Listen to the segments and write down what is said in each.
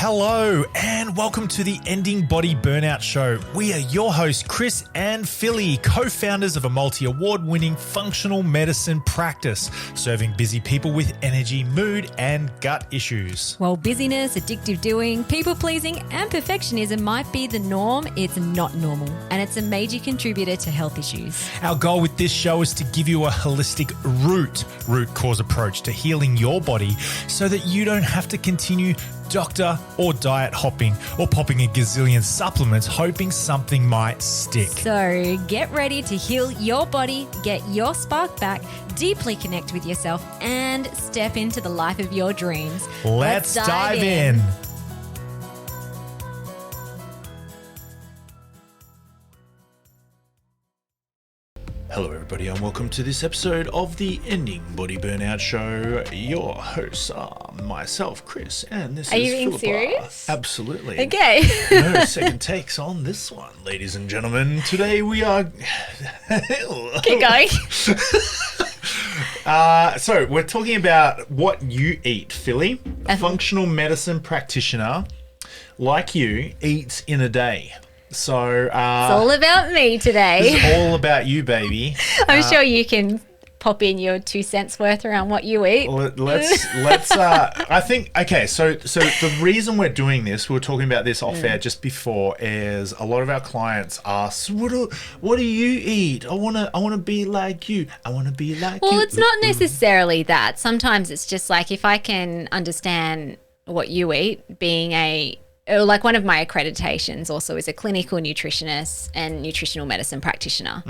Hello and welcome to the Ending Body Burnout Show. We are your hosts, Chris and Philly, co-founders of a multi-award-winning functional medicine practice, serving busy people with energy, mood, and gut issues. While busyness, addictive doing, people-pleasing, and perfectionism might be the norm, it's not normal, and it's a major contributor to health issues. Our goal with this show is to give you a holistic root cause approach to healing your body so that you don't have to continue doctor or diet hopping or popping a gazillion supplements hoping something might stick. So get ready to heal your body, get your spark back, deeply connect with yourself, and step into the life of your dreams. Let's dive in. Hello everybody and welcome to this episode of the Ending Body Burnout Show. Your hosts are myself, Chris, and this Are is you being Philippa. serious? Absolutely. Okay. No second takes on this one, ladies and gentlemen. Today we are... Keep going. So we're talking about what you eat, Philly. A functional medicine practitioner like you eats in a day. So It's all about me today. This is all about you, baby. I'm sure you can pop in your 2 cents worth around what you eat. Let's I think, okay, so the reason we're doing this, we were talking about this off air just before, is a lot of our clients ask, what do you eat? I want to be like you. I want to be like you. Well, it's not necessarily that. Sometimes it's just like if I can understand what you eat, like one of my accreditations also is a clinical nutritionist and nutritional medicine practitioner.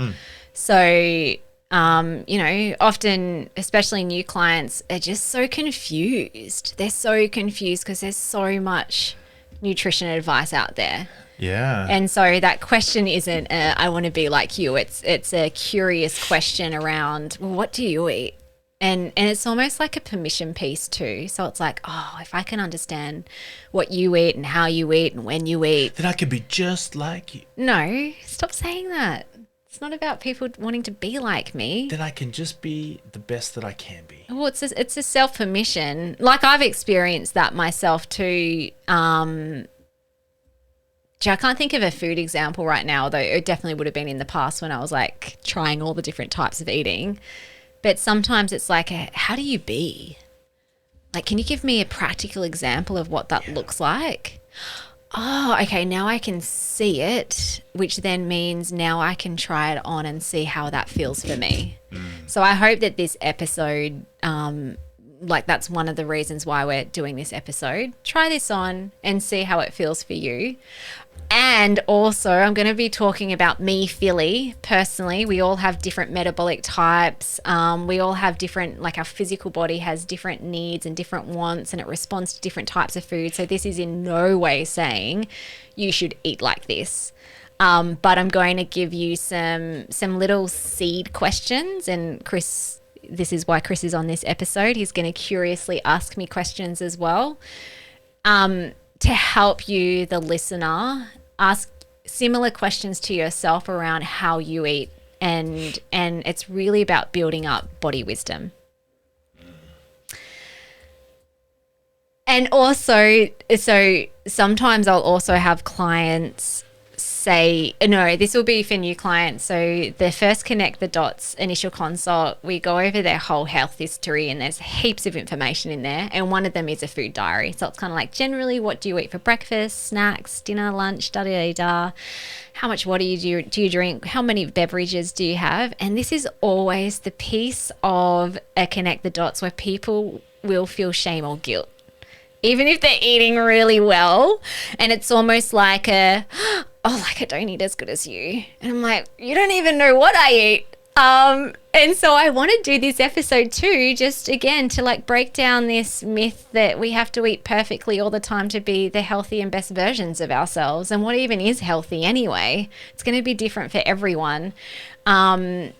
So, often, especially new clients, are just so confused. They're so confused because there's so much nutrition advice out there. Yeah. And so that question isn't, I want to be like you. It's a curious question around, well, what do you eat? And it's almost like a permission piece too. So it's like, oh, if I can understand what you eat and how you eat and when you eat. Then I could be just like you. No, stop saying that. It's not about people wanting to be like me. Then I can just be the best that I can be. Well, it's a self-permission. Like I've experienced that myself too. I can't think of a food example right now, although it definitely would have been in the past when I was like trying all the different types of eating. But sometimes it's like, how do you be? Like, can you give me a practical example of what that looks like? Oh, okay, now I can see it, which then means now I can try it on and see how that feels for me. So I hope that this episode, that's one of the reasons why we're doing this episode. Try this on and see how it feels for you. And also, I'm going to be talking about me, Philly, personally. We all have different metabolic types. We all have different, like our physical body has different needs and different wants, and it responds to different types of food. So this is in no way saying you should eat like this. But I'm going to give you some little seed questions. And Chris, this is why Chris is on this episode. He's going to curiously ask me questions as well. To help you, the listener, ask similar questions to yourself around how you eat, and it's really about building up body wisdom. And also, so sometimes I'll also have clients say, no, this will be for new clients. So the first connect the dots initial consult, we go over their whole health history and there's heaps of information in there. And one of them is a food diary. So it's kind of like, generally, what do you eat for breakfast, snacks, dinner, lunch, da-da-da-da. How much water do you drink? How many beverages do you have? And this is always the piece of a connect the dots where people will feel shame or guilt, even if they're eating really well. And it's almost like I don't eat as good as you. And I'm like, you don't even know what I eat. And so I want to do this episode too, just again, to like break down this myth that we have to eat perfectly all the time to be the healthy and best versions of ourselves. And what even is healthy anyway? It's going to be different for everyone. And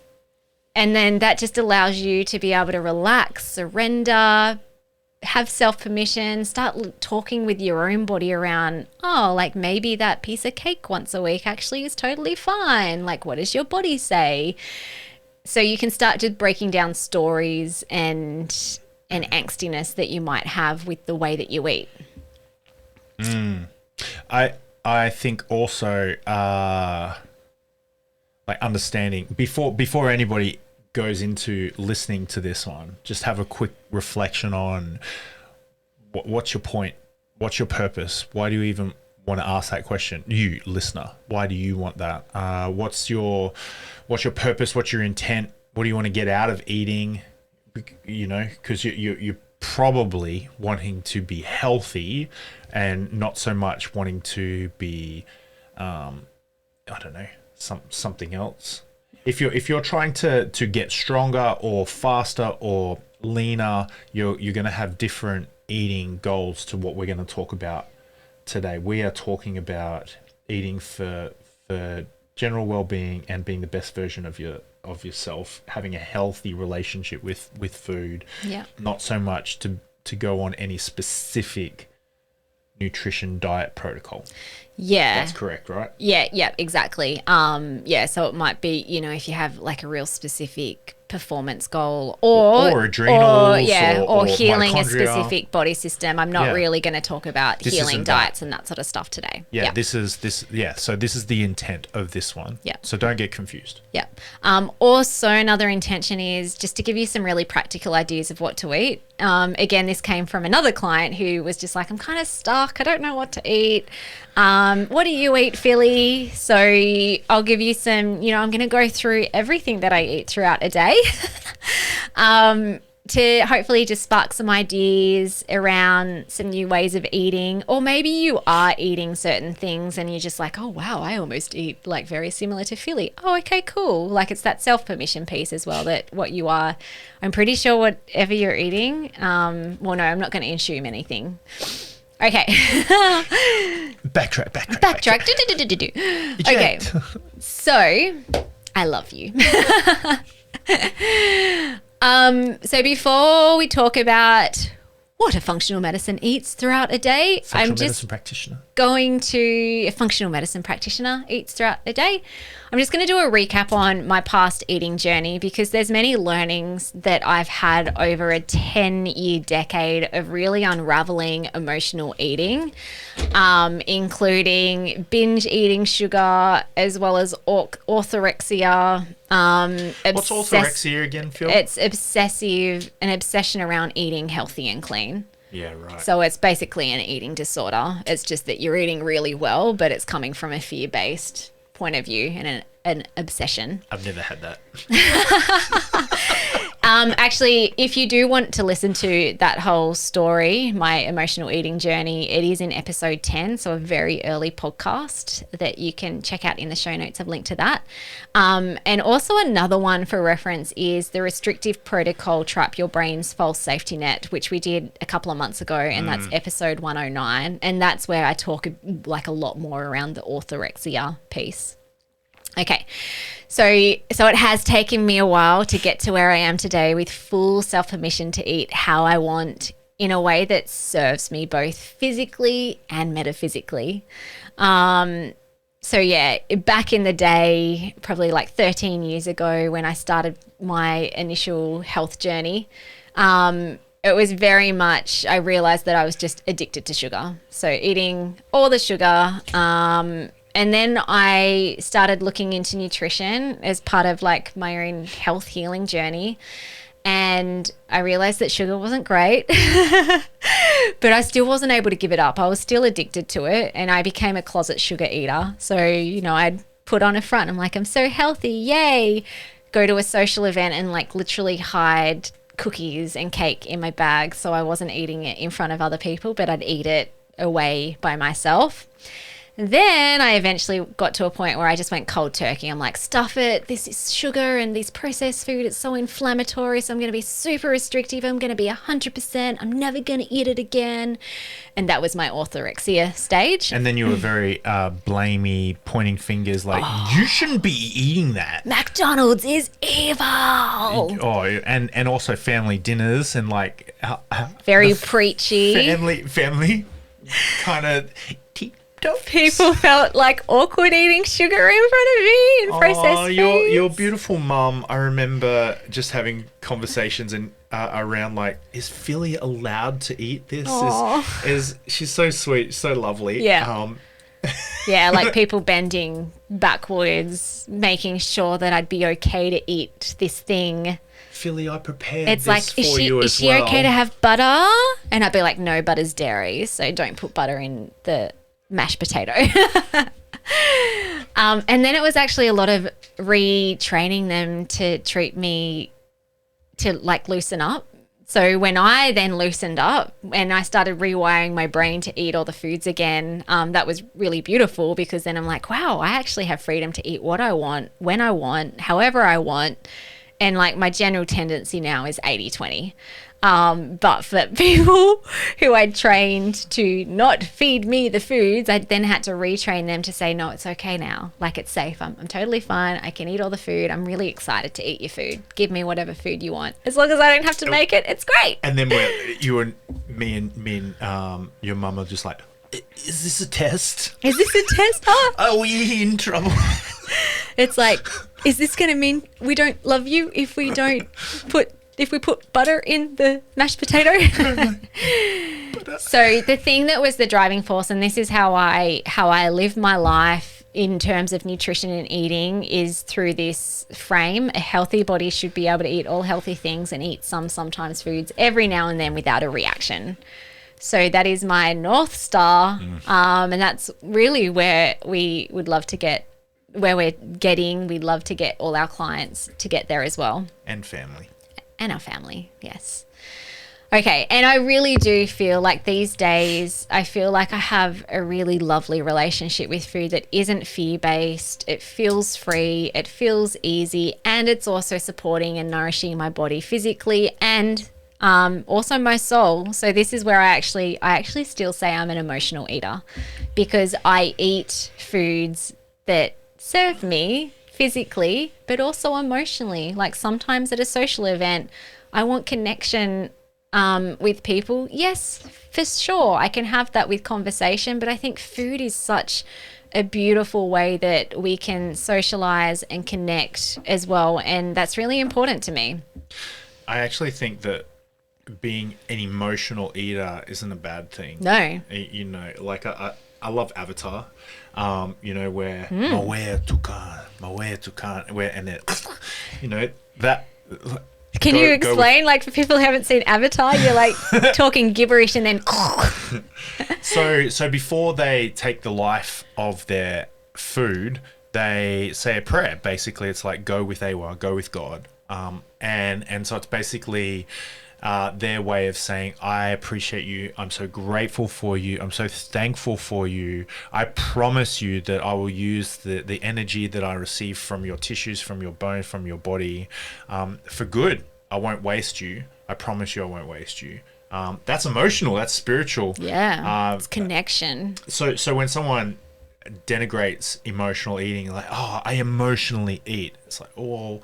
then that just allows you to be able to relax, surrender, have self-permission, start talking with your own body around, like maybe that piece of cake once a week actually is totally fine. Like, what does your body say? So you can start just breaking down stories and angstiness that you might have with the way that you eat. I think also like understanding before anybody goes into listening to this one, just have a quick reflection on what's your point, what's your purpose, why do you even want to ask that question, you listener, why do you want that, what's your purpose, what's your intent, what do you want to get out of eating, you know, because you're probably wanting to be healthy and not so much wanting to be I don't know, something else. If you're trying to get stronger or faster or leaner, you're going to have different eating goals to what we're going to talk about today. We are talking about eating for general well-being and being the best version of yourself, having a healthy relationship with food. Yeah. Not so much to go on any specific nutrition diet protocol. Yeah. That's correct, right? Yeah, exactly. So it might be, you know, if you have like a real specific performance goal or adrenals or healing a mitochondria. specific body system. I'm not really going to talk about healing diets and that sort of stuff today. So this is the intent of this one. Yeah. So don't get confused. Yeah. Also, another intention is just to give you some really practical ideas of what to eat. Again, this came from another client who was just like, I'm kind of stuck. I don't know what to eat. What do you eat, Philly? So I'll give you some, you know, I'm going to go through everything that I eat throughout a day to hopefully just spark some ideas around some new ways of eating. Or maybe you are eating certain things and you're just like, oh, wow, I almost eat like very similar to Philly. Oh, okay, cool. Like it's that self-permission piece as well, that what you are, I'm pretty sure whatever you're eating, well, no, I'm not going to assume anything. Okay. Backtrack. Okay. So, I love you. So before we talk about what a functional medicine eats throughout a day, I'm just going to a functional medicine practitioner eats throughout a day. I'm just going to do a recap on my past eating journey because there's many learnings that I've had over a 10-year decade of really unraveling emotional eating, including binge eating sugar as well as orthorexia. What's orthorexia again, Phil? It's an obsession around eating healthy and clean. Yeah, right. So it's basically an eating disorder. It's just that you're eating really well, but it's coming from a fear-based point of view and an obsession. I've never had that. Actually, if you do want to listen to that whole story, my emotional eating journey, it is in episode 10, so a very early podcast that you can check out in the show notes. I've linked to that. And also another one for reference is the restrictive protocol Trap Your Brain's False Safety Net, which we did a couple of months ago, and that's episode 109. And that's where I talk like a lot more around the orthorexia piece. Okay, so it has taken me a while to get to where I am today with full self-permission to eat how I want in a way that serves me both physically and metaphysically. So yeah, back in the day, probably like 13 years ago when I started my initial health journey, it was very much, I realized that I was just addicted to sugar. So eating all the sugar, and then I started looking into nutrition as part of like my own health healing journey. And I realized that sugar wasn't great, but I still wasn't able to give it up. I was still addicted to it, and I became a closet sugar eater. So, you know, I'd put on a front. I'm like, I'm so healthy. Yay. Go to a social event and like literally hide cookies and cake in my bag. So I wasn't eating it in front of other people, but I'd eat it away by myself. Then I eventually got to a point where I just went cold turkey. I'm like, stuff it. This is sugar and this processed food. It's so inflammatory. So I'm going to be super restrictive. I'm going to be 100%. I'm never going to eat it again. And that was my orthorexia stage. And then you were very blamey, pointing fingers like, you shouldn't be eating that. McDonald's is evil. Oh, and also family dinners and like... very preachy. Family kind of... People felt like awkward eating sugar in front of me and processed food. Your beautiful mum, I remember just having conversations and around like, is Philly allowed to eat this? Aw. Is she's so sweet, so lovely. Yeah. Yeah, like people bending backwards, making sure that I'd be okay to eat this thing. Philly, I prepared It's this like, for you is as she well. okay to have butter? And I'd be like, no, butter's dairy, so don't put butter in the mashed potato. And then it was actually a lot of retraining them to treat me to like loosen up. So when I then loosened up and I started rewiring my brain to eat all the foods again, that was really beautiful, because then I'm like, wow, I actually have freedom to eat what I want, when I want, however I want. And like my general tendency now is 80-20. But for people who I trained to not feed me the foods, I then had to retrain them to say, no, it's okay now. Like, it's safe. I'm totally fine. I can eat all the food. I'm really excited to eat your food. Give me whatever food you want. As long as I don't have to make it, it's great. And then me and your mum are just like, is this a test? Is this a test? Oh. Are we in trouble? It's like, is this going to mean we don't love you if we put butter in the mashed potato? So the thing that was the driving force, and this is how I live my life in terms of nutrition and eating, is through this frame. A healthy body should be able to eat all healthy things and eat sometimes foods every now and then without a reaction. So that is my North Star. And that's really where we would love to get, we'd love to get all our clients to get there as well. And family. And our family, yes. Okay, and I really do feel like these days, I feel like I have a really lovely relationship with food that isn't fear-based. It feels free, it feels easy, and it's also supporting and nourishing my body physically and also my soul. So this is where I actually still say I'm an emotional eater, because I eat foods that serve me physically, but also emotionally. Like sometimes at a social event, I want connection with people. Yes, for sure, I can have that with conversation, but I think food is such a beautiful way that we can socialize and connect as well, and that's really important to me. I actually think that being an emotional eater isn't a bad thing. No. You know, like I love Avatar, you know, where Mawea Tukan, where, and it, you know, that. Can you explain, like for people who haven't seen Avatar, you're like talking gibberish and then. So before they take the life of their food, they say a prayer. Basically, it's like go with Awa, go with God, and so it's basically their way of saying, I appreciate you, I'm so grateful for you, I'm so thankful for you, I promise you that I will use the energy that I receive from your tissues, from your bone, from your body, for good. I won't waste you. I promise you I won't waste you. That's emotional, that's spiritual. Yeah, it's connection. So when someone denigrates emotional eating, like, oh, I emotionally eat, it's like, oh,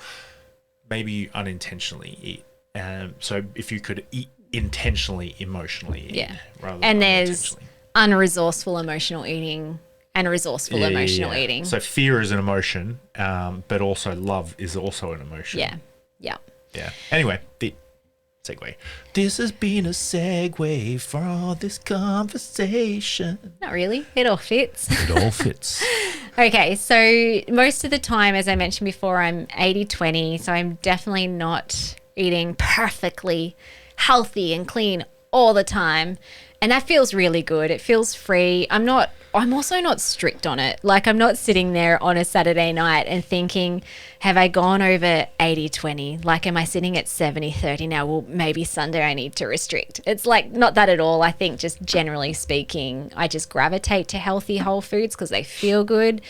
maybe you unintentionally eat. So if you could eat intentionally, emotionally eat, rather than and there's unresourceful emotional eating and resourceful emotional eating. So fear is an emotion, but also love is also an emotion. Yeah. Anyway, the segue. This has been a segue for all this conversation. Not really. It all fits. It all fits. Okay, so most of the time, as I mentioned before, I'm 80-20, so I'm definitely not eating perfectly healthy and clean all the time, and that feels really good. It feels free. I'm also not strict on it. Like, I'm not sitting there on a Saturday night and thinking, have I gone over 80-20? Like, am I sitting at 70-30 now? Well, maybe Sunday I need to restrict. It's like not that at all. I think just generally speaking, I just gravitate to healthy whole foods because they feel good,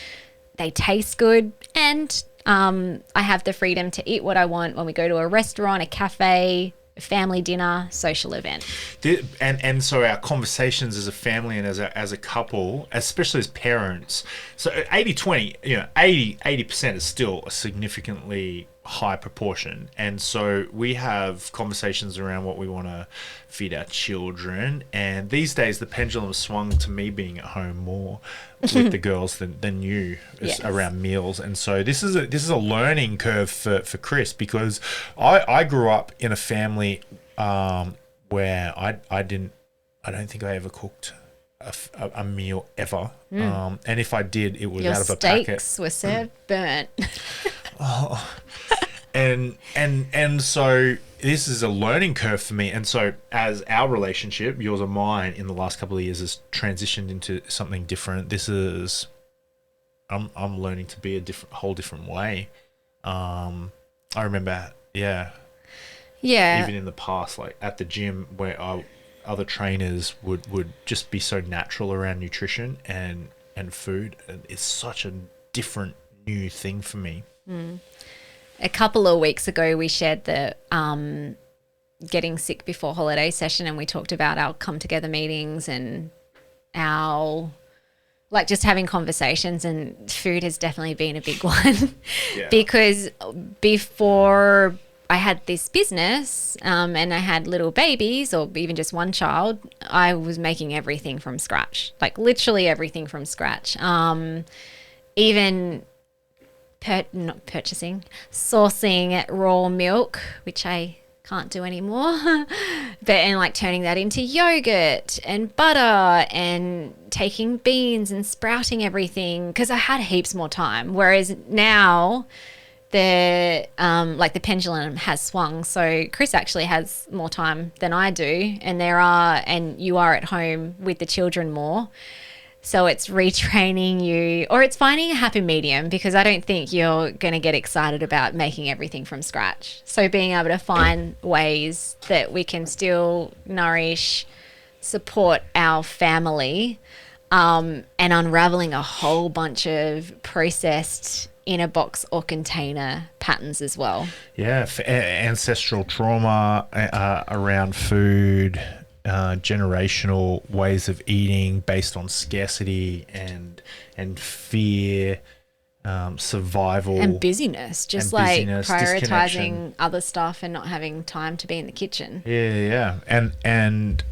they taste good, and I have the freedom to eat what I want when we go to a restaurant, a cafe, a family dinner, social event. And so our conversations as a family and as a couple, especially as parents, so 80-20, you know, 80% is still a significantly high proportion. And so we have conversations around what we want to feed our children. And these days, the pendulum swung to me being at home more with the girls than you around meals. And so this is a learning curve for Chris, because I grew up in a family where I don't think I ever cooked a meal ever. And if I did, it was Your out of a packet. Your steaks were served burnt. And so this is a learning curve for me. And so as our relationship, yours and mine, in the last couple of years has transitioned into something different, I'm learning to be a whole different way. I remember, yeah, even in the past, like at the gym, where other trainers would just be so natural around nutrition and food. And it's such a different new thing for me. A couple of weeks ago, we shared the getting sick before holiday session, and we talked about our come together meetings and our like just having conversations, and food has definitely been a big one. Because before I had this business and I had little babies or even just one child, I was making everything from scratch, like literally everything from scratch. Even not purchasing, sourcing raw milk, which I can't do anymore, and like turning that into yogurt and butter and taking beans and sprouting everything, because I had heaps more time. Whereas now the pendulum has swung. So Chris actually has more time than I do, and you are at home with the children more. So it's retraining you, or it's finding a happy medium, because I don't think you're going to get excited about making everything from scratch. So being able to find ways that we can still nourish, support our family, and unraveling a whole bunch of processed in a box or container patterns as well. Yeah, ancestral trauma around food. Generational ways of eating based on scarcity and fear, survival and busyness, prioritizing other stuff and not having time to be in the kitchen. And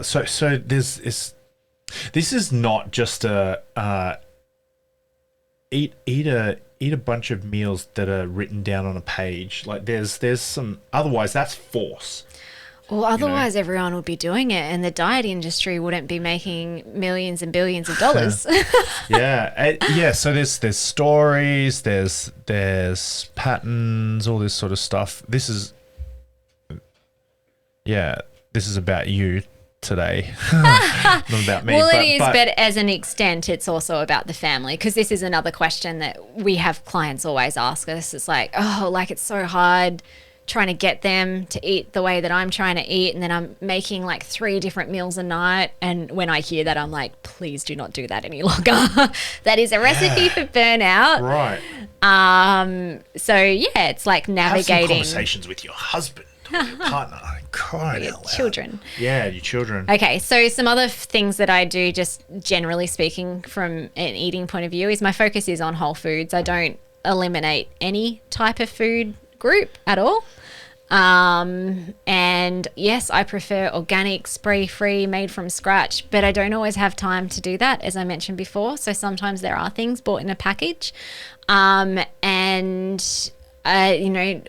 so there's this is not just eat a bunch of meals that are written down on a page. Like there's some, otherwise that's force. Well, otherwise everyone would be doing it, and the diet industry wouldn't be making millions and billions of dollars. So there's stories, there's patterns, all this sort of stuff. This is about you today, not about me. Well, but as an extent, it's also about the family, because this is another question that we have clients always ask us. It's like, it's so hard trying to get them to eat the way that I'm trying to eat, and then I'm making like 3 different meals a night, and when I hear that, I'm like, please do not do that any longer. That is a recipe for burnout, right? So it's like navigating. Have some conversations with your husband or your partner. Your children. Yeah, your children. Okay, so some other things that I do, just generally speaking from an eating point of view, is my focus is on whole foods. I don't eliminate any type of food group at all. And yes, I prefer organic, spray-free, made from scratch, but I don't always have time to do that, as I mentioned before. So sometimes there are things bought in a package,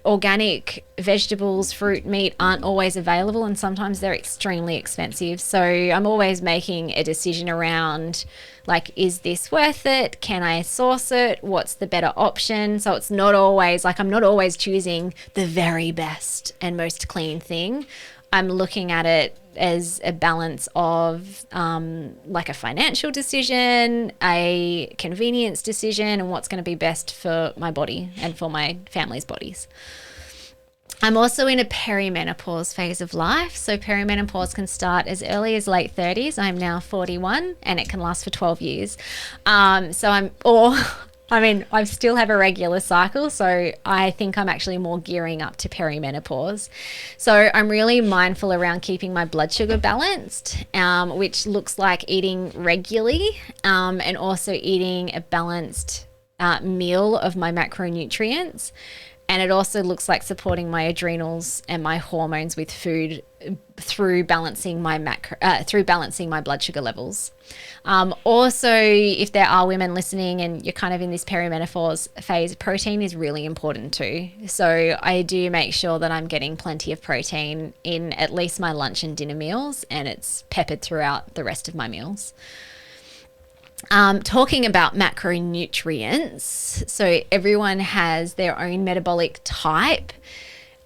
organic vegetables, fruit, meat aren't always available, and sometimes they're extremely expensive. So I'm always making a decision around, like, is this worth it? Can I source it? What's the better option? So it's not always like, I'm not always choosing the very best and most clean thing. I'm looking at it as a balance of like a financial decision, a convenience decision, and what's going to be best for my body and for my family's bodies. I'm also in a perimenopause phase of life. So perimenopause can start as early as late 30s. I'm now 41, and it can last for 12 years. I still have a regular cycle, so I think I'm actually more gearing up to perimenopause. So I'm really mindful around keeping my blood sugar balanced, which looks like eating regularly, and also eating a balanced meal of my macronutrients. And it also looks like supporting my adrenals and my hormones with food through balancing my blood sugar levels. Also, if there are women listening and you're kind of in this perimenopause phase, protein is really important too. So I do make sure that I'm getting plenty of protein in at least my lunch and dinner meals, and it's peppered throughout the rest of my meals. Talking about macronutrients, so everyone has their own metabolic type.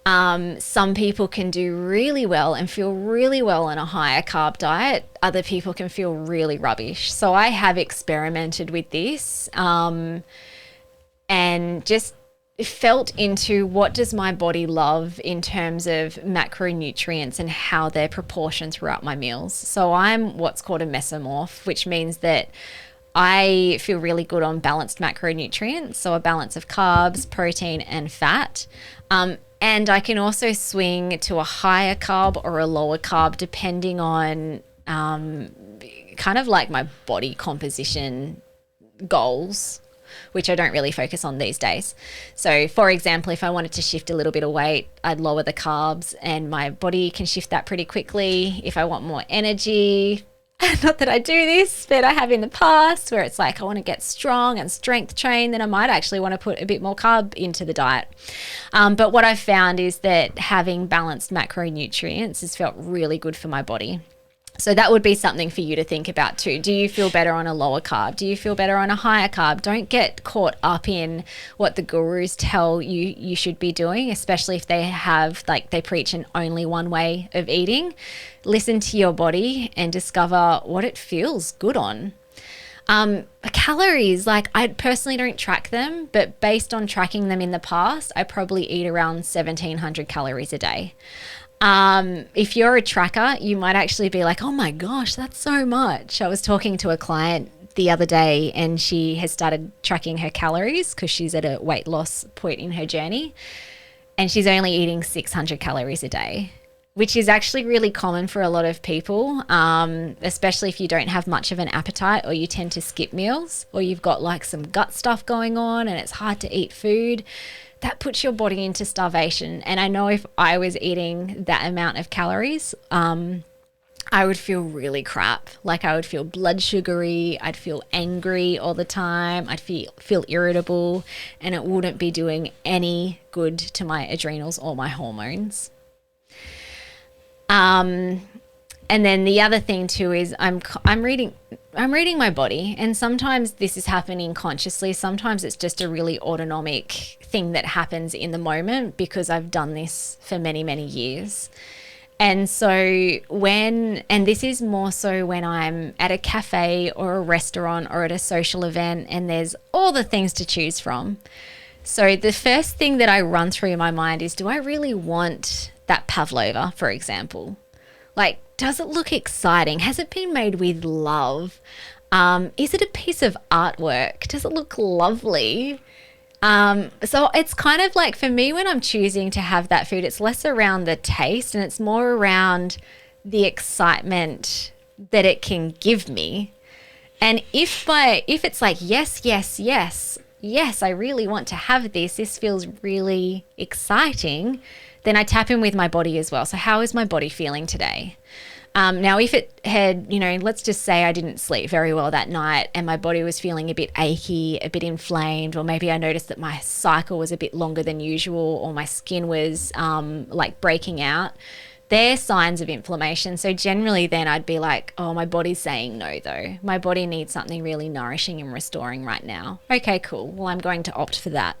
Some people can do really well and feel really well on a higher carb diet. Other people can feel really rubbish. So I have experimented with this and just felt into what does my body love in terms of macronutrients and how they're proportioned throughout my meals. So I'm what's called a mesomorph, which means that I feel really good on balanced macronutrients, so a balance of carbs, protein, and fat. And I can also swing to a higher carb or a lower carb depending on kind of like my body composition goals, which I don't really focus on these days. So for example, if I wanted to shift a little bit of weight, I'd lower the carbs and my body can shift that pretty quickly. If I want more energy, not that I do this, but I have in the past where it's like I want to get strong and strength train, then I might actually want to put a bit more carb into the diet. But what I've found is that having balanced macronutrients has felt really good for my body. So that would be something for you to think about too. Do you feel better on a lower carb? Do you feel better on a higher carb? Don't get caught up in what the gurus tell you you should be doing, especially if they have, like, they preach an only one way of eating. Listen to your body and discover what it feels good on. Calories, like, I personally don't track them, but based on tracking them in the past, I probably eat around 1,700 calories a day. If you're a tracker, you might actually be like, oh my gosh, that's so much. I was talking to a client the other day and she has started tracking her calories because she's at a weight loss point in her journey, and she's only eating 600 calories a day, which is actually really common for a lot of people, especially if you don't have much of an appetite or you tend to skip meals or you've got like some gut stuff going on and it's hard to eat food. That puts your body into starvation. And I know if I was eating that amount of calories, I would feel really crap. Like I would feel blood sugary, I'd feel angry all the time, I'd feel irritable, and it wouldn't be doing any good to my adrenals or my hormones. And then the other thing too is I'm reading my body, and sometimes this is happening consciously. Sometimes it's just a really autonomic thing that happens in the moment because I've done this for many, many years. And so and this is more so when I'm at a cafe or a restaurant or at a social event and there's all the things to choose from. So the first thing that I run through my mind is, do I really want that pavlova, for example? Like, does it look exciting? Has it been made with love? Is it a piece of artwork? Does it look lovely? So it's kind of like, for me, when I'm choosing to have that food, it's less around the taste and it's more around the excitement that it can give me. And if it's like, yes, I really want to have this, this feels really exciting, then I tap in with my body as well. So how is my body feeling today? Now, if it had, let's just say I didn't sleep very well that night and my body was feeling a bit achy, a bit inflamed, or maybe I noticed that my cycle was a bit longer than usual, or my skin was like breaking out, they're signs of inflammation. So generally then I'd be like, oh, my body's saying no though. My body needs something really nourishing and restoring right now. Okay, cool. Well, I'm going to opt for that.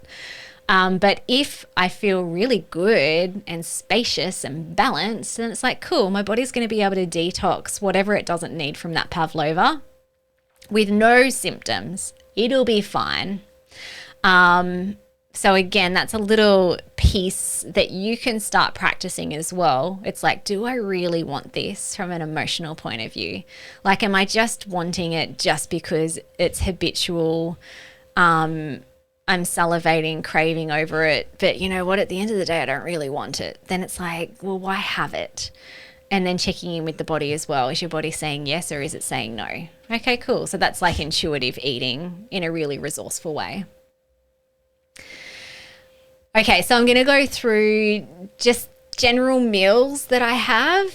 But if I feel really good and spacious and balanced, then it's like, cool, my body's going to be able to detox whatever it doesn't need from that pavlova with no symptoms. It'll be fine. So again, that's a little piece that you can start practicing as well. It's like, do I really want this from an emotional point of view? Like, am I just wanting it just because it's habitual? I'm salivating, craving over it, but you know what, at the end of the day, I don't really want it. Then it's like, well, why have it? And then checking in with the body as well. Is your body saying yes, or is it saying no? Okay, cool. So that's like intuitive eating in a really resourceful way. Okay, so I'm going to go through just general meals that I have.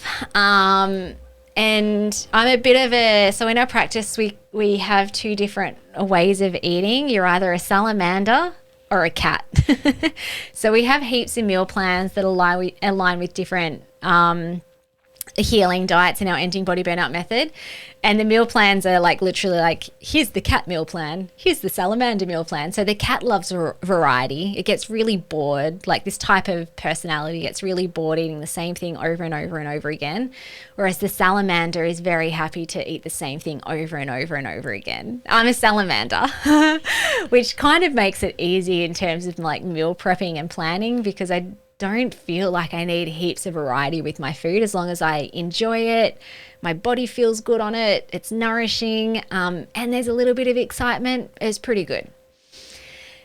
And I'm a bit of so in our practice, we have two different ways of eating. You're either a salamander or a cat. So we have heaps of meal plans that align with different healing diets in our ending body burnout method. And the meal plans are like literally like, here's the cat meal plan, here's the salamander meal plan. So the cat loves variety. It gets really bored. Like this type of personality gets really bored eating the same thing over and over and over again. Whereas the salamander is very happy to eat the same thing over and over and over again. I'm a salamander, which kind of makes it easy in terms of like meal prepping and planning, because I don't feel like I need heaps of variety with my food as long as I enjoy it. My body feels good on it. It's nourishing. And there's a little bit of excitement. It's pretty good.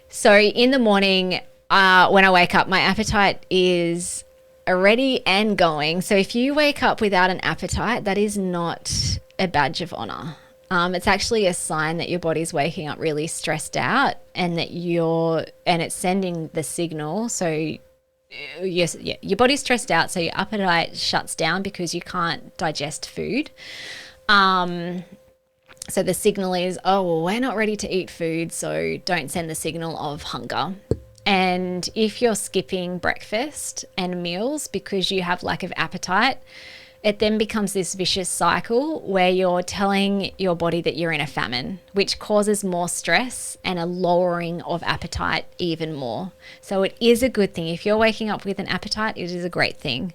So in the morning, when I wake up, my appetite is ready and going. So if you wake up without an appetite, that is not a badge of honor. It's actually a sign that your body's waking up really stressed out, and that it's sending the signal. So yes, yeah, your body's stressed out, so your appetite shuts down because you can't digest food. So the signal is, oh, well, we're not ready to eat food, so don't send the signal of hunger. And if you're skipping breakfast and meals because you have lack of appetite, it then becomes this vicious cycle where you're telling your body that you're in a famine, which causes more stress and a lowering of appetite even more. So it is a good thing. If you're waking up with an appetite, it is a great thing.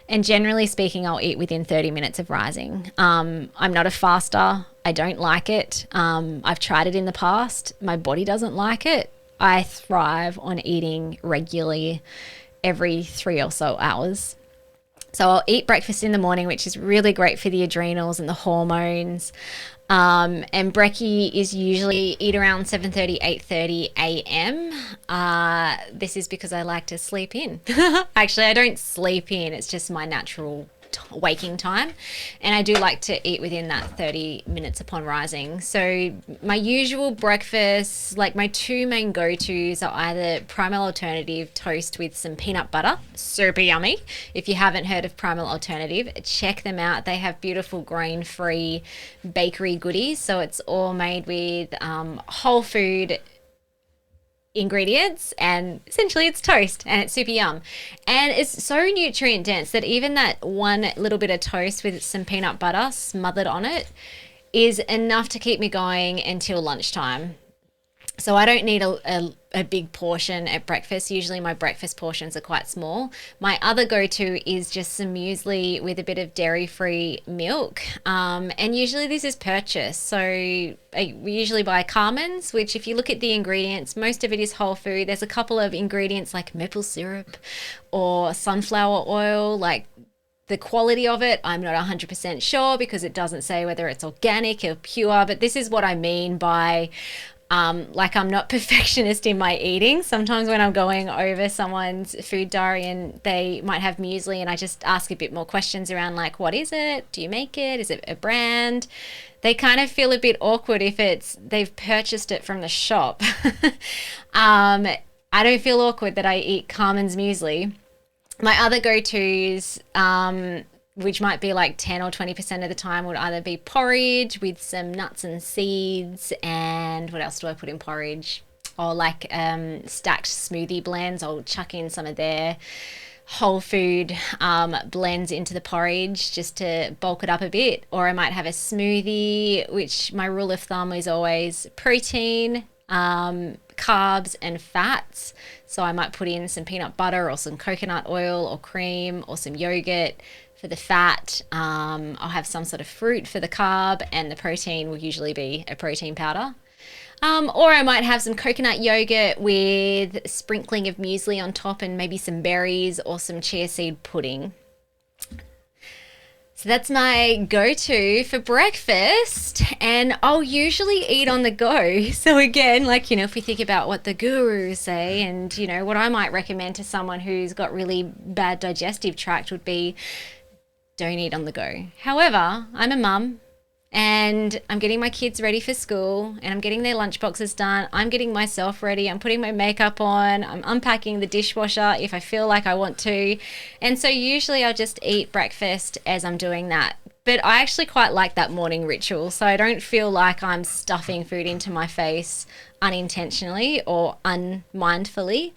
And generally speaking, I'll eat within 30 minutes of rising. I'm not a faster. I don't like it. I've tried it in the past. My body doesn't like it. I thrive on eating regularly every 3 or so hours. So I'll eat breakfast in the morning, which is really great for the adrenals and the hormones. And brekkie is usually eat around 7:30, 8:30 a.m. This is because I like to sleep in. Actually, I don't sleep in. It's just my natural waking time. And I do like to eat within that 30 minutes upon rising. So my usual breakfast, like my two main go-tos are either Primal Alternative toast with some peanut butter, super yummy. If you haven't heard of Primal Alternative, check them out. They have beautiful grain-free bakery goodies. So it's all made with whole food ingredients, and essentially it's toast, and it's super yum, and it's so nutrient dense that even that one little bit of toast with some peanut butter smothered on it is enough to keep me going until lunchtime. So I don't need a big portion at breakfast. Usually my breakfast portions are quite small. My other go-to is just some muesli with a bit of dairy-free milk. And usually this is purchased. So we usually buy Carmen's, which if you look at the ingredients, most of it is whole food. There's a couple of ingredients like maple syrup or sunflower oil, like the quality of it, I'm not 100% sure because it doesn't say whether it's organic or pure, but this is what I mean by like I'm not perfectionist in my eating. Sometimes when I'm going over someone's food diary and they might have muesli and I just ask a bit more questions around like, what is it? Do you make it? Is it a brand? They kind of feel a bit awkward if they've purchased it from the shop. I don't feel awkward that I eat Carmen's muesli. My other go-tos, which might be like 10 or 20% of the time, would either be porridge with some nuts and seeds, and what else do I put in porridge? Or like stacked smoothie blends. I'll chuck in some of their whole food blends into the porridge just to bulk it up a bit. Or I might have a smoothie, which my rule of thumb is always protein, carbs and fats. So I might put in some peanut butter or some coconut oil or cream or some yogurt for the fat. I'll have some sort of fruit for the carb, and the protein will usually be a protein powder. Or I might have some coconut yogurt with a sprinkling of muesli on top and maybe some berries or some chia seed pudding. So that's my go-to for breakfast, and I'll usually eat on the go. So again, like, if we think about what the gurus say and, what I might recommend to someone who's got really bad digestive tract would be don't eat on the go. However, I'm a mum. and I'm getting my kids ready for school, and I'm getting their lunch boxes done. I'm getting myself ready. I'm putting my makeup on. I'm unpacking the dishwasher if I feel like I want to. And so usually I'll just eat breakfast as I'm doing that. But I actually quite like that morning ritual. So I don't feel like I'm stuffing food into my face unintentionally or unmindfully.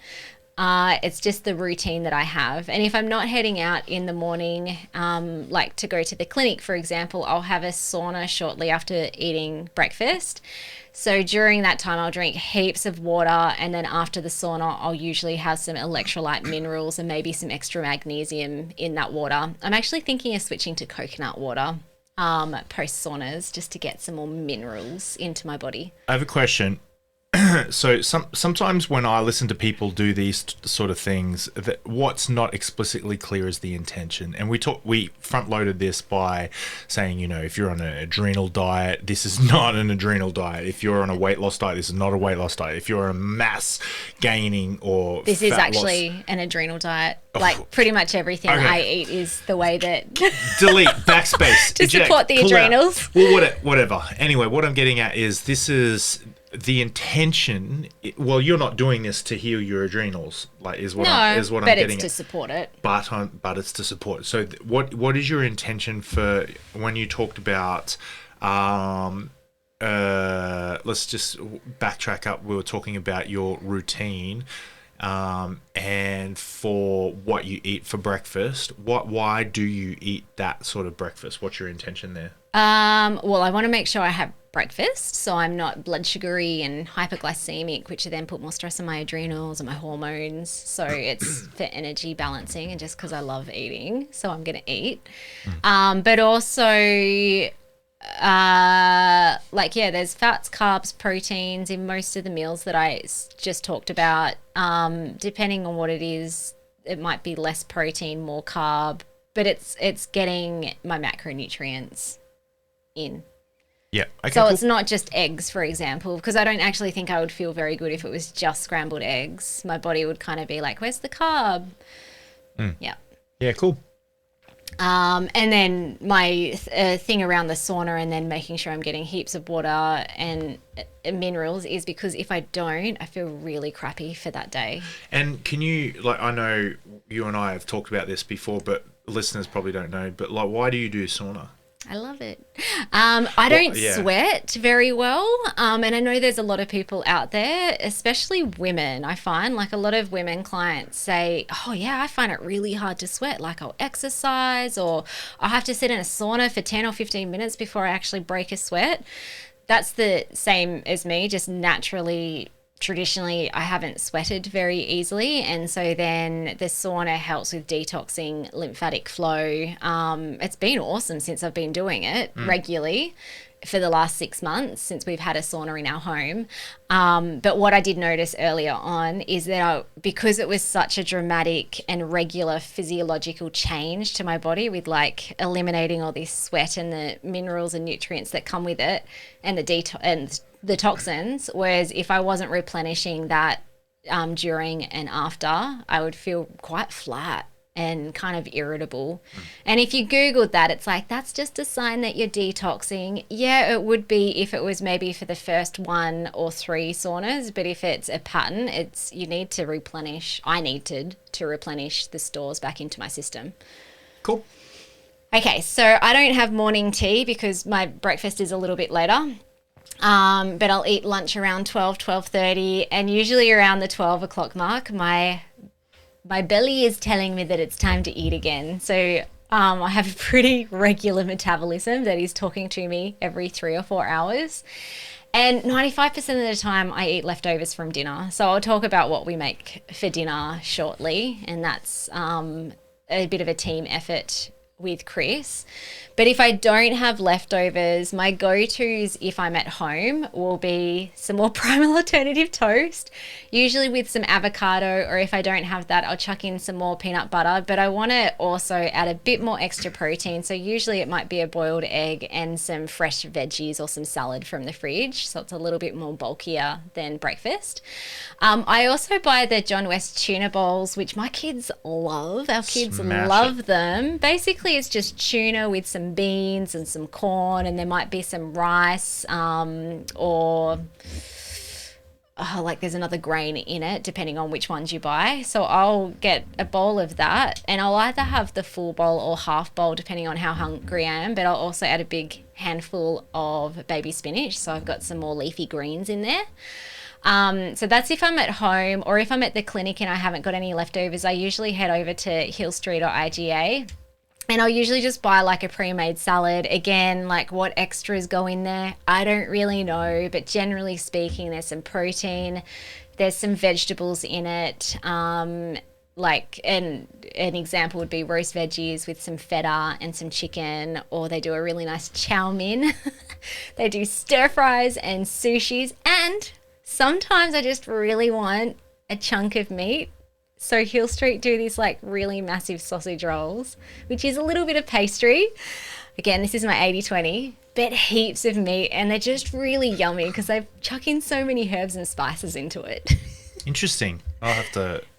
It's just the routine that I have. And if I'm not heading out in the morning, like to go to the clinic, for example, I'll have a sauna shortly after eating breakfast. So during that time, I'll drink heaps of water. And then after the sauna, I'll usually have some electrolyte minerals and maybe some extra magnesium in that water. I'm actually thinking of switching to coconut water post saunas just to get some more minerals into my body. I have a question. So sometimes when I listen to people do these sort of things, that what's not explicitly clear is the intention. And we front loaded this by saying, if you're on an adrenal diet, this is not an adrenal diet. If you're on a weight loss diet, this is not a weight loss diet. If you're on a mass gaining or this fat is actually loss, an adrenal diet. Like pretty much everything I eat is the way that delete backspace to support the adrenals. Well, whatever. Anyway, what I'm getting at is this is the intention. Well, you're not doing this to heal your adrenals, like is what I'm getting at. But it's to support it. But it's to support it. So what is your intention for when you talked about? Let's just backtrack up. We were talking about your routine. And for what you eat for breakfast, why do you eat that sort of breakfast? What's your intention there? Well, I want to make sure I have breakfast so I'm not blood sugary and hyperglycemic, which then put more stress on my adrenals and my hormones. So it's for energy balancing and just because I love eating, so I'm going to eat. But also there's fats, carbs, proteins in most of the meals that I just talked about. Depending on what it is, it might be less protein, more carb, but it's getting my macronutrients in. Yeah. Okay, so cool. It's not just eggs, for example, because I don't actually think I would feel very good if it was just scrambled eggs. My body would kind of be like, where's the carb? Yeah. Yeah, cool. And then my thing around the sauna and then making sure I'm getting heaps of water and minerals is because if I don't, I feel really crappy for that day. And can you, I know you and I have talked about this before, but listeners probably don't know, but why do you do sauna? I love it. I don't sweat very well. And I know there's a lot of people out there, especially women. I find a lot of women clients say, oh yeah, I find it really hard to sweat. Like I'll exercise or I'll have to sit in a sauna for 10 or 15 minutes before I actually break a sweat. That's the same as me, just naturally. Traditionally, I haven't sweated very easily, and so then the sauna helps with detoxing lymphatic flow. It's been awesome since I've been doing it regularly for the last 6 months since we've had a sauna in our home. But what I did notice earlier on is that because it was such a dramatic and regular physiological change to my body with eliminating all this sweat and the minerals and nutrients that come with it and the toxins, whereas if I wasn't replenishing that during and after, I would feel quite flat and kind of irritable. And if you Googled that, it's that's just a sign that you're detoxing. Yeah, it would be if it was maybe for the first 1 or 3 saunas, but if it's a pattern, you need to replenish. I needed to replenish the stores back into my system. Cool. Okay, so I don't have morning tea because my breakfast is a little bit later. But I'll eat lunch around 12:30, and usually around the 12 o'clock mark, my belly is telling me that it's time to eat again. So I have a pretty regular metabolism that is talking to me every 3 or 4 hours. And 95% of the time I eat leftovers from dinner. So I'll talk about what we make for dinner shortly, and that's a bit of a team effort with Chris. But if I don't have leftovers, my go-tos if I'm at home will be some more primal alternative toast, usually with some avocado, or if I don't have that, I'll chuck in some more peanut butter. But I want to also add a bit more extra protein. So usually it might be a boiled egg and some fresh veggies or some salad from the fridge. So it's a little bit more bulkier than breakfast. I also buy the John West tuna bowls, which my kids love. Our kids love them. Basically, usually it's just tuna with some beans and some corn, and there might be some rice, or like there's another grain in it, depending on which ones you buy. So I'll get a bowl of that, and I'll either have the full bowl or half bowl, depending on how hungry I am. But I'll also add a big handful of baby spinach, so I've got some more leafy greens in there. So that's if I'm at home, or if I'm at the clinic and I haven't got any leftovers, I usually head over to Hill Street or IGA. And I'll usually just buy like a pre-made salad. Again, like what extras go in there, I don't really know. But generally speaking, there's some protein, there's some vegetables in it. Like an example would be roast veggies with some feta and some chicken, or they do a really nice chow mein. They do stir fries and sushis. And sometimes I just really want a chunk of meat. So Hill Street do these like really massive sausage rolls, which is a little bit of pastry. Again, this is my 80-20, but heaps of meat, and they're just really yummy because they chuck in so many herbs and spices into it. Interesting. I'll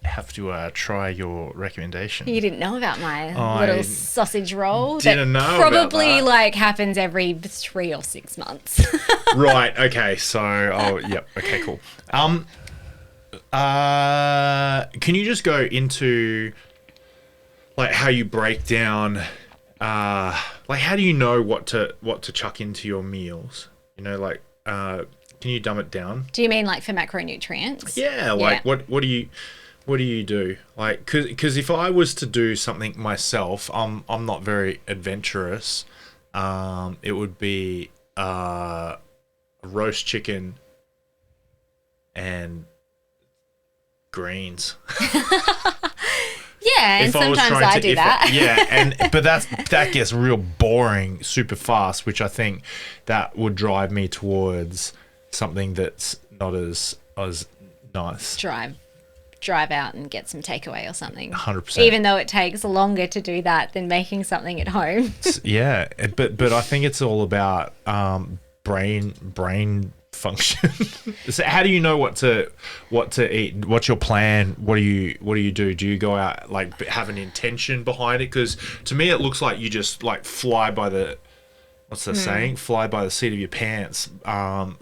have to try your recommendation. You didn't know about my little sausage roll? Didn't know probably about that. Like happens every 3 or 6 months. Right. Okay. So, yep. Okay. Cool. Can you just go into like how you break down, like how do you know what to chuck into your meals? You know, like, can you dumb it down? Do you mean like for macronutrients? Yeah. Like what do you do? Like, cause if I was to do something myself, I'm not very adventurous. It would be, a roast chicken and greens. Yeah, and sometimes I do that. But that gets real boring super fast, which I think that would drive me towards something that's not as nice. Drive out and get some takeaway or something. 100%. Even though it takes longer to do that than making something at home. Yeah, but I think it's all about brain function. So how do you know what to eat? What's your plan? What do you do? Do you go out, like, have an intention behind it? Because to me it looks like you just like fly by the saying, fly by the seat of your pants,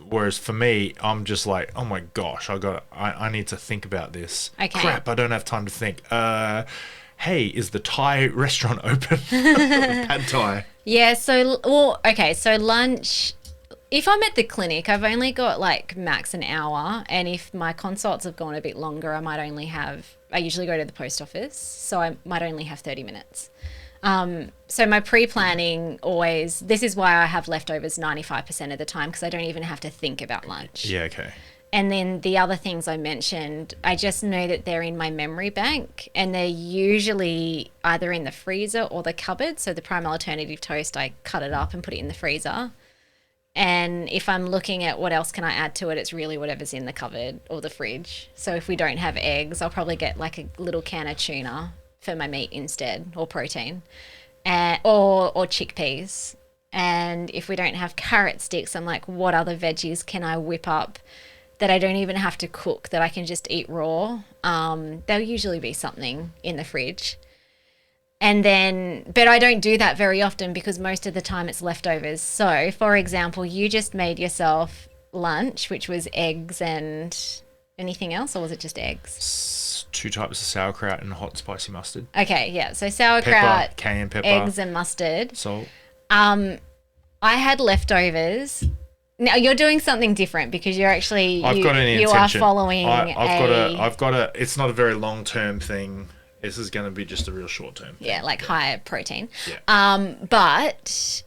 whereas for me I'm just like, oh my gosh, I need to think about this. Okay. Crap, I don't have time to think. Hey, is the Thai restaurant open? Pad Thai. Yeah, so lunch, if I'm at the clinic, I've only got like max an hour, and if my consults have gone a bit longer, I usually go to the post office, so I might only have 30 minutes. So my pre-planning always, this is why I have leftovers 95% of the time, because I don't even have to think about lunch. Yeah, okay. And then the other things I mentioned, I just know that they're in my memory bank, and they're usually either in the freezer or the cupboard. So the prime alternative toast, I cut it up and put it in the freezer. And if I'm looking at what else can I add to it, it's really whatever's in the cupboard or the fridge. So if we don't have eggs, I'll probably get like a little can of tuna for my meat instead, or protein, or chickpeas. And if we don't have carrot sticks, I'm like, what other veggies can I whip up that I don't even have to cook, that I can just eat raw? There'll usually be something in the fridge. And then, but I don't do that very often because most of the time it's leftovers. So, for example, you just made yourself lunch, which was eggs and anything else, or was it just eggs? 2 types of sauerkraut and hot spicy mustard. Okay, yeah. So sauerkraut, cayenne pepper, eggs and mustard. Salt. I had leftovers. Now you're doing something different because you're actually you are following. I've got a. It's not a very long term thing. This is going to be just a real short term thing. Yeah, like higher protein. Yeah. But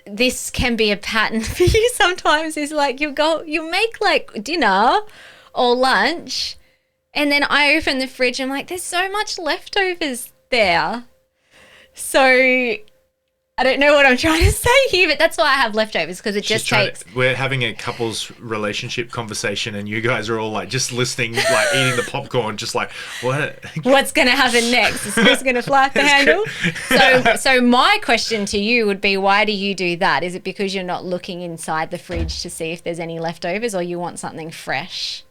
this can be a pattern for you sometimes. Is like you make like dinner or lunch, and then I open the fridge. I'm like, there's so much leftovers there. So I don't know what I'm trying to say here, but that's why I have leftovers, because it just takes... We're having a couple's relationship conversation and you guys are all like just listening, like eating the popcorn, just like, what? What's going to happen next? Is Chris going to fly off the handle? So my question to you would be, why do you do that? Is it because you're not looking inside the fridge to see if there's any leftovers, or you want something fresh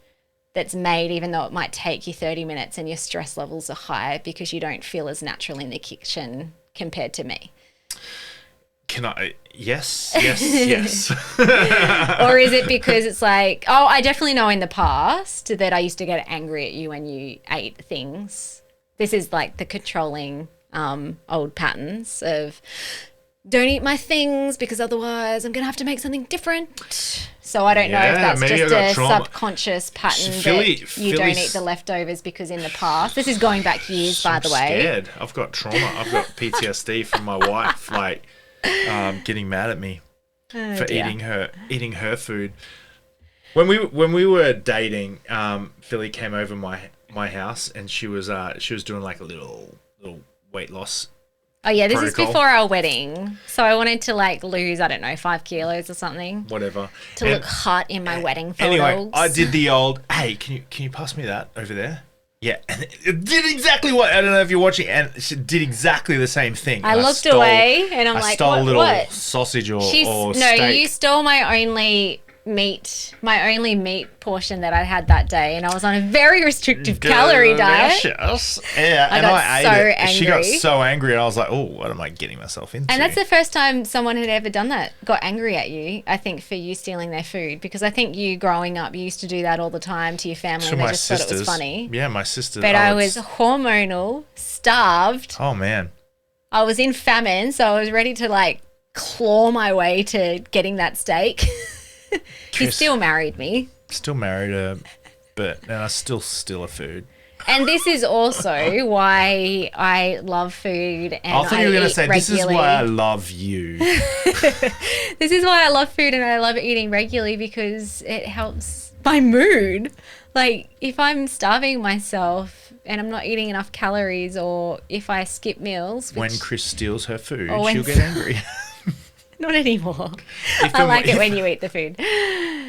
that's made, even though it might take you 30 minutes and your stress levels are high because you don't feel as natural in the kitchen compared to me? Can I? Yes. Or is it because it's like, oh, I definitely know in the past that I used to get angry at you when you ate things. This is like the controlling old patterns of don't eat my things because otherwise I'm going to have to make something different. So I don't know if that's just a subconscious pattern that you don't eat the leftovers because in the past, this is going back years, by the way. I'm scared. I've got trauma. I've got PTSD from my wife, like getting mad at me for eating her food. When we were dating, Philly came over my house and she was doing like a little weight loss. Oh yeah, this protocol. is before our wedding. So I wanted to like lose, I don't know, 5 kilos or something. Whatever. To look hot in my wedding photos. Anyway, I did the old, hey, can you pass me that over there? Yeah, and it did exactly what, I don't know if you're watching, and she did exactly the same thing. I looked away and I'm like, stole a little what? sausage or No, steak. you stole my only meat portion that I had that day, and I was on a very restrictive calorie diet. Delicious. Yeah, I got so angry. She got so angry, and I was like, "Oh, what am I getting myself into?" And that's the first time someone had ever done that. Got angry at you, I think, for you stealing their food, because I think you growing up, you used to do that all the time to your family, and they just thought it was funny. Yeah, my sister. But I was hormonal, starved. Oh man. I was in famine, so I was ready to like claw my way to getting that steak. He still married me. Still married her, and I still steal her food. And this is also why I love food and I thought you were going to say, regularly. this is why I love you. This is why I love food and I love eating regularly, because it helps my mood. Like if I'm starving myself and I'm not eating enough calories, or if I skip meals. When Chris steals her food, Or when she'll get angry. Not anymore. I like it when you eat the food.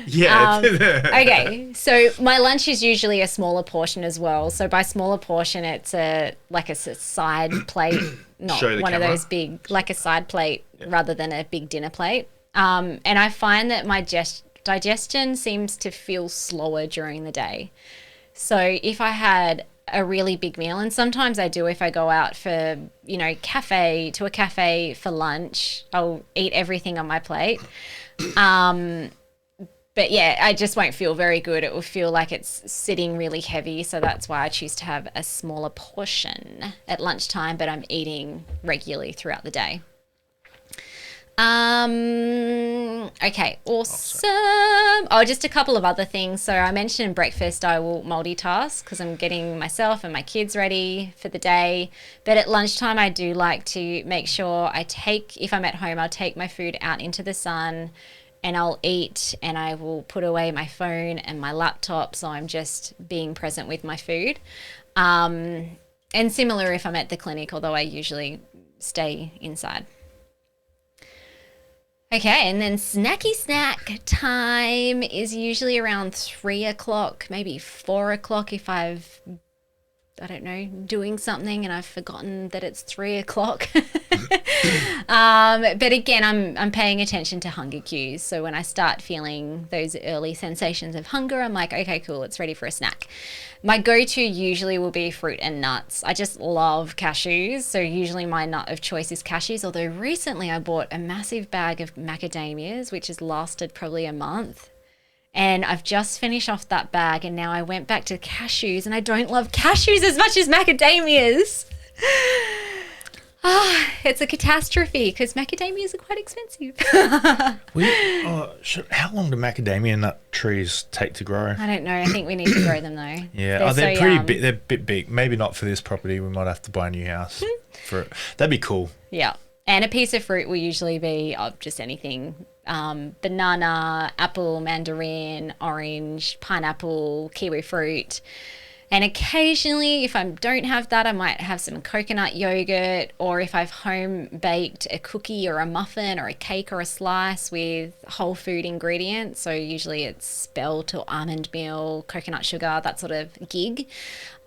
Yeah. Okay, so my lunch is usually a smaller portion as well. So by smaller portion, it's a side plate, not one of those big, like a side plate rather than a big dinner plate. And I find that my digestion seems to feel slower during the day. So if I had a really big meal, and sometimes I do if I go out for, a cafe for lunch, I'll eat everything on my plate. But yeah, I just won't feel very good. It will feel like it's sitting really heavy. So that's why I choose to have a smaller portion at lunchtime, but I'm eating regularly throughout the day. Okay, awesome. Oh, just a couple of other things. So I mentioned breakfast, I will multitask because I'm getting myself and my kids ready for the day. But at lunchtime, I do like to make sure if I'm at home, I'll take my food out into the sun and I'll eat, and I will put away my phone and my laptop. So I'm just being present with my food. And similar if I'm at the clinic, although I usually stay inside. Okay, and then snacky snack time is usually around 3 o'clock, maybe 4 o'clock if doing something and I've forgotten that it's 3 o'clock. But again, I'm paying attention to hunger cues. So when I start feeling those early sensations of hunger, I'm like, okay, cool, it's ready for a snack. My go-to usually will be fruit and nuts. I just love cashews. So usually my nut of choice is cashews. Although recently I bought a massive bag of macadamias, which has lasted probably a month. And I've just finished off that bag, and now I went back to cashews, and I don't love cashews as much as macadamias. It's a catastrophe because macadamias are quite expensive. How long do macadamia nut trees take to grow? I don't know. I think we need to grow them though. Yeah, they're pretty big. They're a bit big. Maybe not for this property. We might have to buy a new house for it. That'd be cool. Yeah, and a piece of fruit will usually be just anything. Banana, apple, mandarin, orange, pineapple, kiwi fruit. And occasionally, if I don't have that, I might have some coconut yogurt, or if I've home baked a cookie or a muffin or a cake or a slice with whole food ingredients. So usually it's spelt or almond meal, coconut sugar, that sort of gig.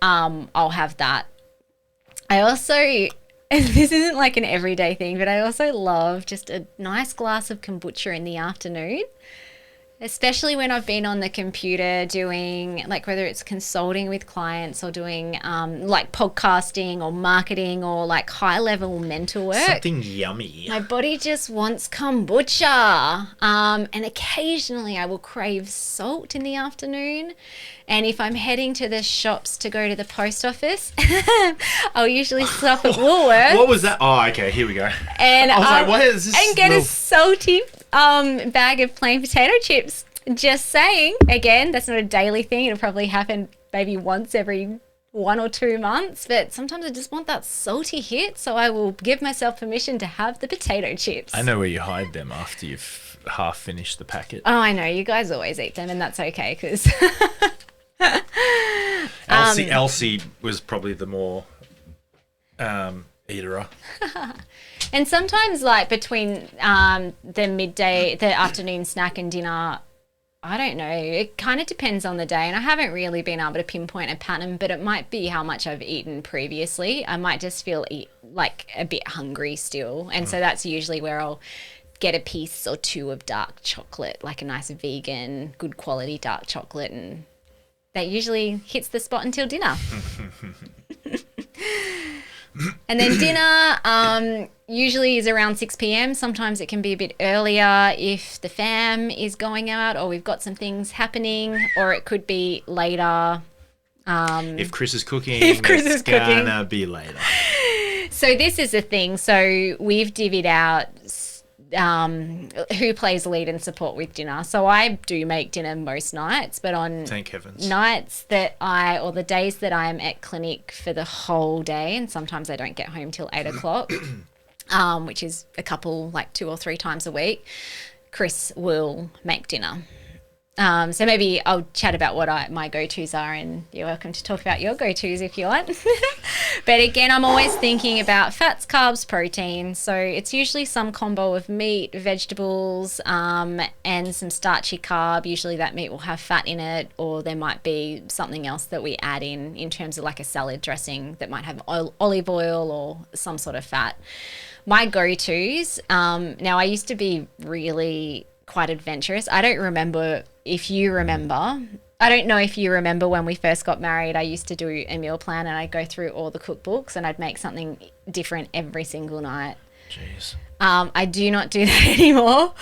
I'll have that. I also, and this isn't like an everyday thing, but I also love just a nice glass of kombucha in the afternoon. Especially when I've been on the computer doing, like, whether it's consulting with clients or doing like podcasting or marketing or like high level mental work. Something yummy. My body just wants kombucha. And occasionally I will crave salt in the afternoon. And if I'm heading to the shops to go to the post office, I'll usually stop at Woolworths. What was that? Oh, okay, here we go. And I was like, what is this? And get little... a salty bag of plain potato chips. Just saying. Again, that's not a daily thing. It'll probably happen maybe once every 1 or 2 months, but sometimes I just want that salty hit, so I will give myself permission to have the potato chips. I know where you hide them after you've half finished the packet. Oh, I know. You guys always eat them, and that's okay because... Elsie was probably the more eater. And sometimes, like, between the afternoon snack and dinner, I don't know. It kind of depends on the day, and I haven't really been able to pinpoint a pattern, but it might be how much I've eaten previously. I might just feel like a bit hungry still, and so that's usually where I'll get a piece or two of dark chocolate, like a nice vegan, good quality dark chocolate, and that usually hits the spot until dinner. And then dinner usually is around 6 p.m. Sometimes it can be a bit earlier if the fam is going out or we've got some things happening, or it could be later. If Chris is cooking, it's gonna be later. So this is the thing. So we've divvied out who plays lead and support with dinner. So I do make dinner most nights, but on thank heavens nights that or the days that I am at clinic for the whole day, and sometimes I don't get home till 8 o'clock, which is a couple, like 2 or 3 times a week, Chris will make dinner. So maybe I'll chat about what my go-tos are, and you're welcome to talk about your go-tos if you want. But again, I'm always thinking about fats, carbs, protein. So it's usually some combo of meat, vegetables, and some starchy carb. Usually that meat will have fat in it, or there might be something else that we add in terms of like a salad dressing that might have olive oil or some sort of fat. My go-tos, now I used to be really quite adventurous. I don't know if you remember when we first got married, I used to do a meal plan and I'd go through all the cookbooks and I'd make something different every single night. Jeez. I do not do that anymore.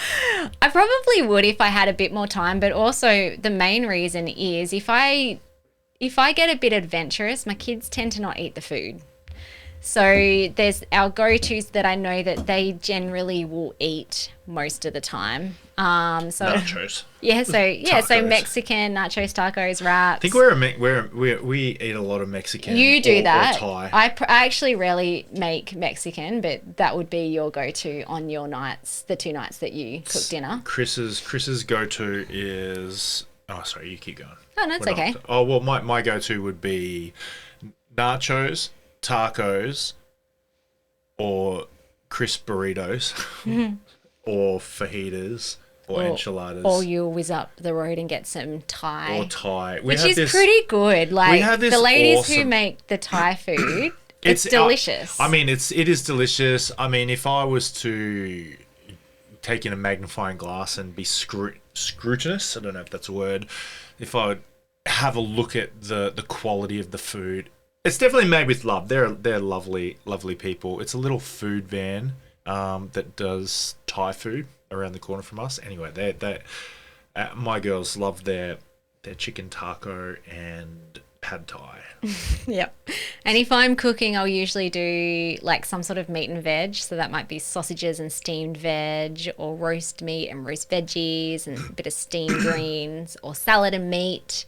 I probably would if I had a bit more time, but also the main reason is if I get a bit adventurous, my kids tend to not eat the food. So there's our go-tos that I know that they generally will eat most of the time. Nachos. Yeah, so Tacos. Mexican nachos, tacos, wraps. I think we eat a lot of Mexican. You do that. Or Thai. I actually rarely make Mexican, but that would be your go-to on your nights, the 2 nights that you cook dinner. Chris's go-to is. Oh, sorry, you keep going. Oh, no, it's okay. Oh well, my go-to would be nachos, tacos, or crisp burritos, or fajitas, or enchiladas. Or you'll whiz up the road and get some Thai. Or Thai. Which is pretty good. Like, the ladies who awesome... make the Thai food, it's delicious. It is delicious. I mean, if I was to take in a magnifying glass and be scrutinous, I don't know if that's a word, if I would have a look at the quality of the food, it's definitely made with love. They're lovely, lovely people. It's a little food van that does Thai food around the corner from us. Anyway, they my girls love their chicken taco and pad Thai. Yep. And if I'm cooking, I'll usually do like some sort of meat and veg. So that might be sausages and steamed veg, or roast meat and roast veggies, and a bit of steamed greens, or salad and meat.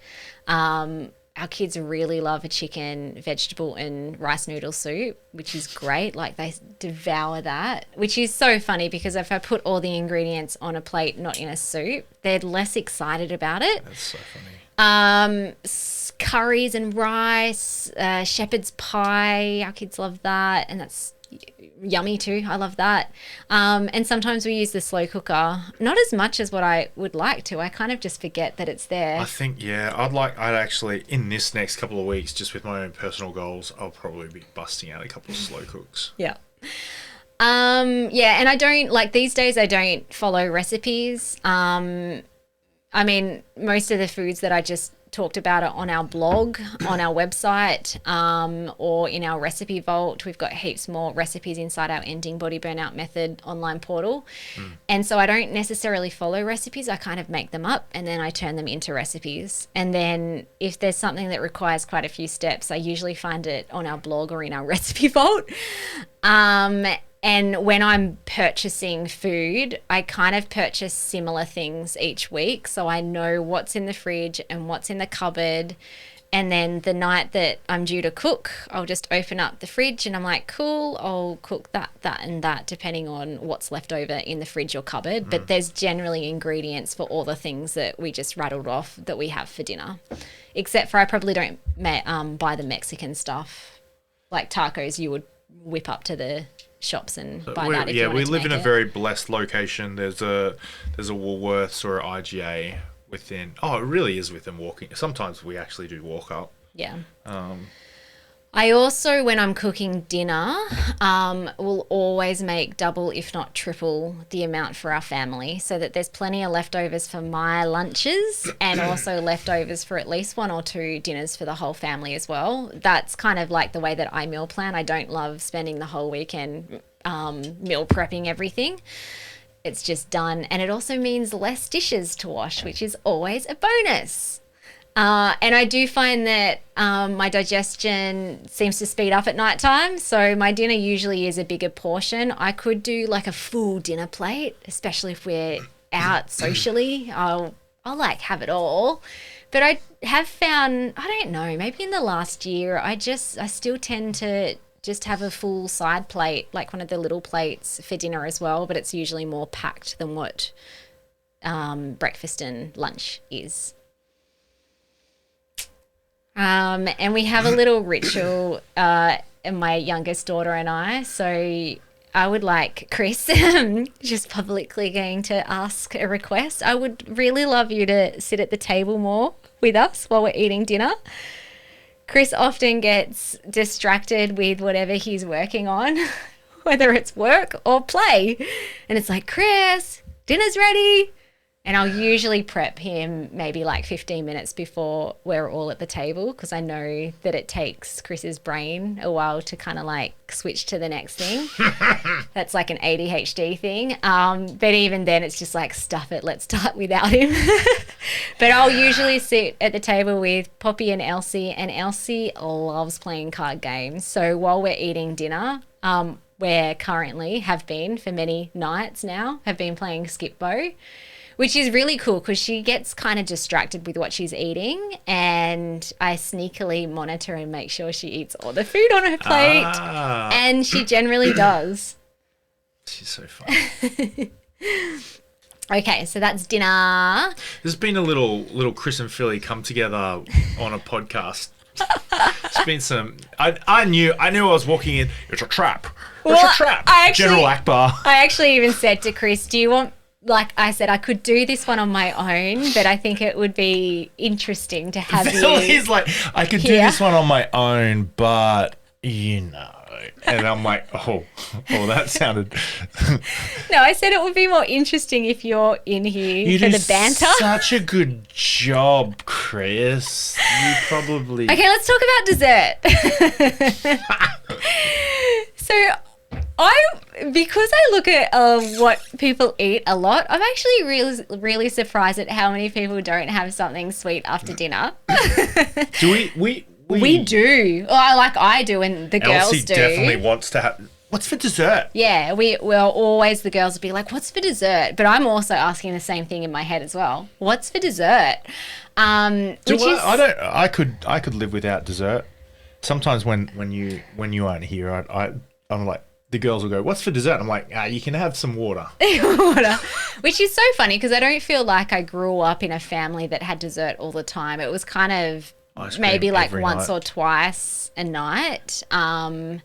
Our kids really love a chicken, vegetable and rice noodle soup, which is great. Like, they devour that, which is so funny because if I put all the ingredients on a plate, not in a soup, they're less excited about it. That's so funny. Curries and rice, shepherd's pie. Our kids love that, and that's yummy too. I love that. And sometimes we use the slow cooker, not as much as what I would like to. I kind of just forget that it's there. I think, yeah, I'd actually, in this next couple of weeks, just with my own personal goals, I'll probably be busting out a couple of slow cooks. Yeah. Yeah, and I don't, like, these days I don't follow recipes. I mean, most of the foods that I just talked about are on our blog, on our website, or in our recipe vault. We've got heaps more recipes inside our Ending Body Burnout Method online portal. And so I don't necessarily follow recipes. I kind of make them up and then I turn them into recipes. And then if there's something that requires quite a few steps, I usually find it on our blog or in our recipe vault. And when I'm purchasing food, I kind of purchase similar things each week. So I know what's in the fridge and what's in the cupboard. And then the night that I'm due to cook, I'll just open up the fridge and I'm like, cool, I'll cook that, and that, depending on what's left over in the fridge or cupboard. But there's generally ingredients for all the things that we just rattled off that we have for dinner. Except for I probably don't buy the Mexican stuff. Like tacos, you would whip up to the shops and buy that if you wanted we to live in a make it. very blessed location. There's a Woolworths or an IGA within. Oh, it really is within walking. Sometimes we actually do walk up. Yeah. I also, when I'm cooking dinner, will always make double, if not triple, the amount for our family, so that there's plenty of leftovers for my lunches and also leftovers for at least 1 or 2 dinners for the whole family as well. That's kind of like the way that I meal plan. I don't love spending the whole weekend meal prepping everything. It's just done. And it also means less dishes to wash, which is always a bonus. And I do find that my digestion seems to speed up at night time. So my dinner usually is a bigger portion. I could do like a full dinner plate, especially if we're out socially. I'll like have it all. But I have found, I don't know, maybe in the last year, I still tend to just have a full side plate, like one of the little plates for dinner as well. But it's usually more packed than what breakfast and lunch is. And we have a little ritual, my youngest daughter and I. So I would like, Chris, just publicly going to ask a request. I would really love you to sit at the table more with us while we're eating dinner. Chris often gets distracted with whatever he's working on, whether it's work or play. And it's like, Chris, dinner's ready. And I'll usually prep him maybe like 15 minutes before we're all at the table, because I know that it takes Chris's brain a while to kind of like switch to the next thing. That's like an ADHD thing. But even then it's just like, stuff it, let's start without him. But I'll usually sit at the table with Poppy and Elsie loves playing card games. So while we're eating dinner, we're currently, have been for many nights now, have been playing Skip-Bo, which is really cool because she gets kind of distracted with what she's eating, and I sneakily monitor and make sure she eats all the food on her plate, and she generally does. She's so fun. Okay, so that's dinner. There's been a little Chris and Philly come together on a podcast. It's been some. I knew I was walking in. It's a trap. It's a trap. General Akbar. I actually even said to Chris, "Do you want?" Like I said, I could do this one on my own, but I think it would be interesting to have you. He's like, I could do this one on my own, but you know. And I'm like, oh, that sounded. No, I said it would be more interesting if you're in here for the banter. Such a good job, Chris. You probably. Okay, let's talk about dessert. So, because I look at what people eat a lot, I'm actually really surprised at how many people don't have something sweet after dinner. Do we do. I do, and the girls Elsie do. definitely wants to have. What's for dessert? Yeah, we're always, the girls will be like, what's for dessert? But I'm also asking the same thing in my head as well. What's for dessert? I could live without dessert. Sometimes when you aren't here, I'm like, the girls will go, what's for dessert? I'm like, you can have some water. Water. Which is so funny because I don't feel like I grew up in a family that had dessert all the time. It was kind of maybe like once or twice a night. And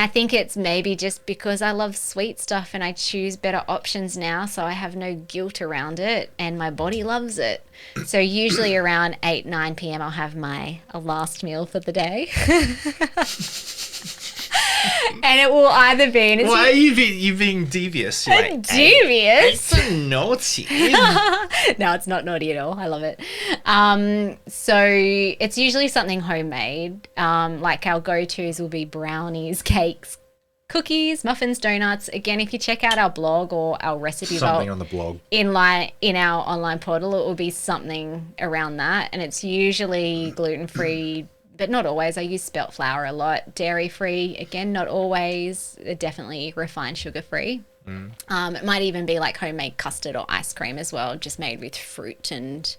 I think it's maybe just because I love sweet stuff and I choose better options now, so I have no guilt around it and my body loves it. So usually around 8, 9 p.m. I'll have my last meal for the day. And it will either be... And it's Why are you being devious? You're like, devious? it's naughty. No, it's not naughty at all. I love it. So it's usually something homemade. Like our go-tos will be brownies, cakes, cookies, muffins, donuts. Again, if you check out our blog or our recipe Something on the blog. in our online portal, it will be something around that. And it's usually gluten-free, but not always. I use spelt flour a lot. Dairy-free, again, not always. Definitely refined sugar-free. It might even be like homemade custard or ice cream as well, just made with fruit and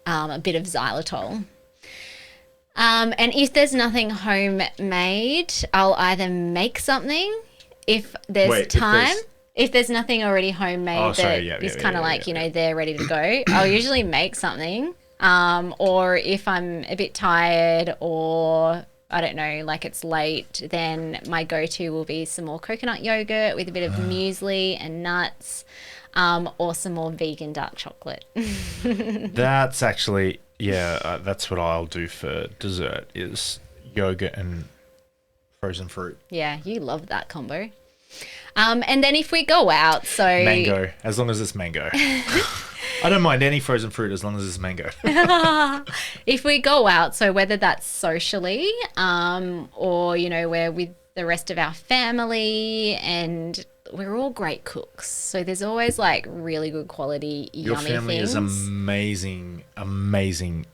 a bit of xylitol. And if there's nothing homemade, I'll either make something if there's time. If there's nothing already homemade is kind of like, they're ready to go, I'll usually make something. Or if I'm a bit tired or I don't know, like it's late, then my go-to will be some more coconut yogurt with a bit of muesli and nuts, or some more vegan dark chocolate. That's actually... Yeah, that's what I'll do for dessert is yogurt and frozen fruit. Yeah, you love that combo. And then if we go out, so... Mango, as long as it's mango. I don't mind any frozen fruit as long as it's mango. If we go out, so whether that's socially or, we're with the rest of our family and... We're all great cooks, so there's always like really good quality, Your yummy family things. is amazing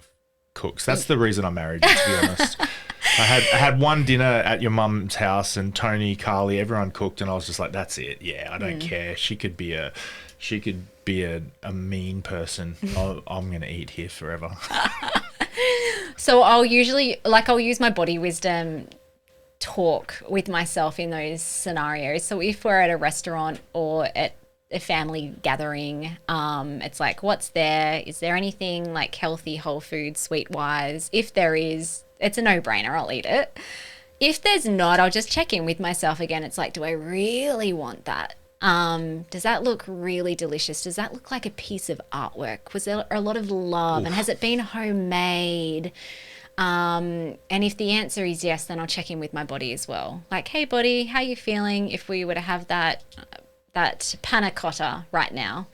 cooks. That's the reason I married you, to be honest. I had one dinner at your mum's house, and Tony, Carly, everyone cooked, and I was just like, "That's it. Yeah, I don't care. She could be a mean person. I'm gonna eat here forever." So I'll use my body wisdom talk with myself in those scenarios. So if we're at a restaurant or at a family gathering, it's like, what's there? Is there anything like healthy, whole food, sweet wise? If there is, it's a no-brainer. I'll eat it. If there's not, I'll just check in with myself again. It's like, do I really want that? Does that look really delicious? Does that look like a piece of artwork? Was there a lot of love? And has it been homemade? And if the answer is yes, then I'll check in with my body as well. Like, hey, body, how you feeling if we were to have that panna cotta right now?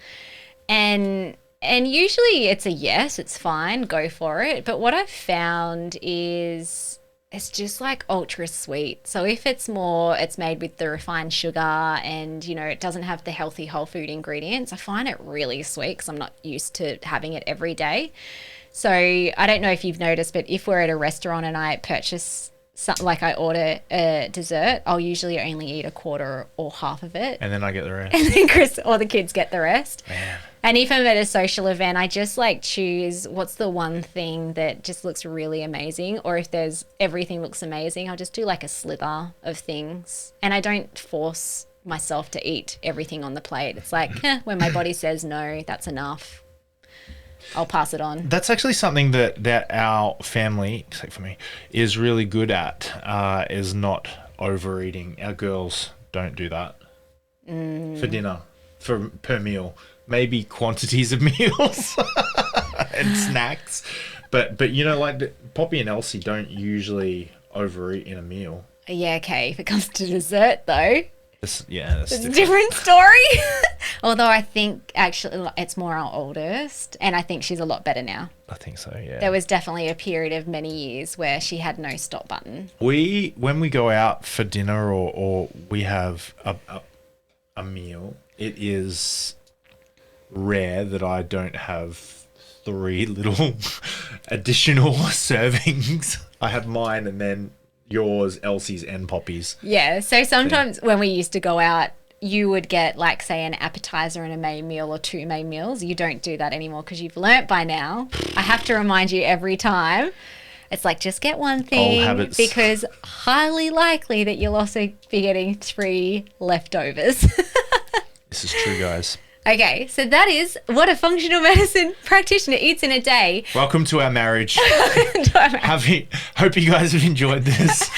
And usually it's a yes, it's fine, go for it. But what I've found is it's just like ultra sweet. So if it's made with the refined sugar and, it doesn't have the healthy whole food ingredients, I find it really sweet because I'm not used to having it every day. So I don't know if you've noticed, but if we're at a restaurant and I purchase I order a dessert, I'll usually only eat a quarter or half of it. And then I get the rest. And then Chris or the kids get the rest. Man. And if I'm at a social event, I just choose what's the one thing that just looks really amazing. Or if everything looks amazing, I'll just do a slither of things. And I don't force myself to eat everything on the plate. It's like, when my body says no, that's enough. I'll pass it on. That's actually something that our family, except for me, is really good at, is not overeating. Our girls don't do that for dinner, per meal. Maybe quantities of meals and snacks. But Poppy and Elsie don't usually overeat in a meal. Yeah, okay. If it comes to dessert, though. That's a different story. Although I think actually it's more our oldest, and I think she's a lot better now. I think so, yeah. There was definitely a period of many years where she had no stop button. When we go out for dinner or we have a meal, it is rare that I don't have 3 little additional servings. I have mine and then yours, Elsie's, and Poppy's. Yeah, so sometimes when we used to go out, you would get say an appetizer and a main meal or 2 main meals. You don't do that anymore because you've learnt by now. I have to remind you every time. It's like, just get one thing. Old habits. Because highly likely that you'll also be getting 3 leftovers. This is true, guys. Okay, so that is what a functional medicine practitioner eats in a day. Welcome to our marriage. Hope you guys have enjoyed this.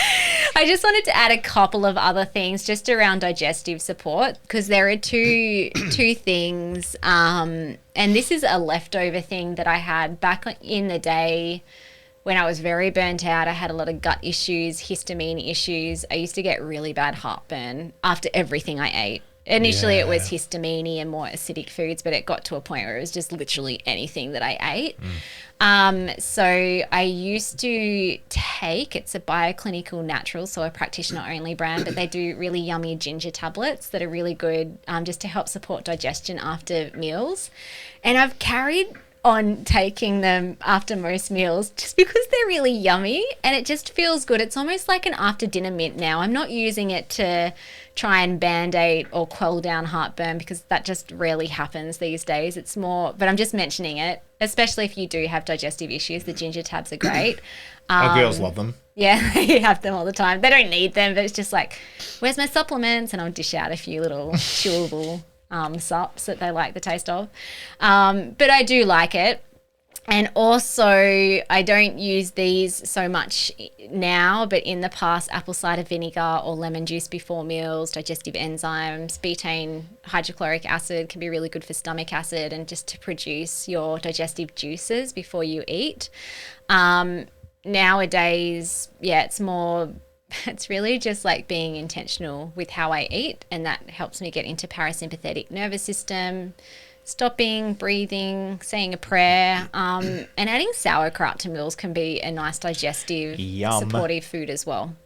I just wanted to add a couple of other things just around digestive support because there are two things. And this is a leftover thing that I had back in the day when I was very burnt out, I had a lot of gut issues, histamine issues. I used to get really bad heartburn after everything I ate. Initially, it was histamine and more acidic foods, but it got to a point where it was just literally anything that I ate. So I used to take, it's a bioclinical natural, so a practitioner only brand, but they do really yummy ginger tablets that are really good just to help support digestion after meals. And I've carried on taking them after most meals just because they're really yummy and it just feels good. It's almost like an after dinner mint now. I'm not using it to try and band-aid or quell down heartburn because that just rarely happens these days. It's more, but I'm just mentioning it, especially if you do have digestive issues. The ginger tabs are great. Our girls love them. Yeah, they have them all the time. They don't need them, but it's just like, where's my supplements? And I'll dish out a few little chewable sups that they like the taste of. But I do like it. And also, I don't use these so much now, but in the past, apple cider vinegar or lemon juice before meals, digestive enzymes, betaine hydrochloric acid can be really good for stomach acid and just to produce your digestive juices before you eat. Nowadays, it's really just like being intentional with how I eat, and that helps me get into parasympathetic nervous system, stopping, breathing, saying a prayer, and adding sauerkraut to meals can be a nice digestive, supportive food as well.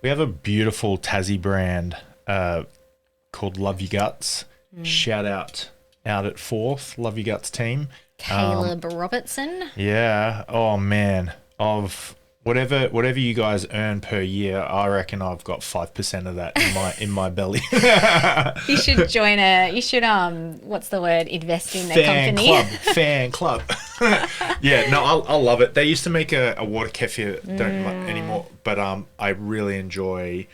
We have a beautiful Tassie brand called Love Your Guts. Shout out at Forth, Love Your Guts team. Caleb Robertson. Yeah. Oh man. Of whatever you guys earn per year, I reckon I've got 5% of that in my belly. You should join what's the word? Invest in their company. Fan club. Yeah, no, I love it. They used to make a water kefir, don't anymore, but I really enjoy.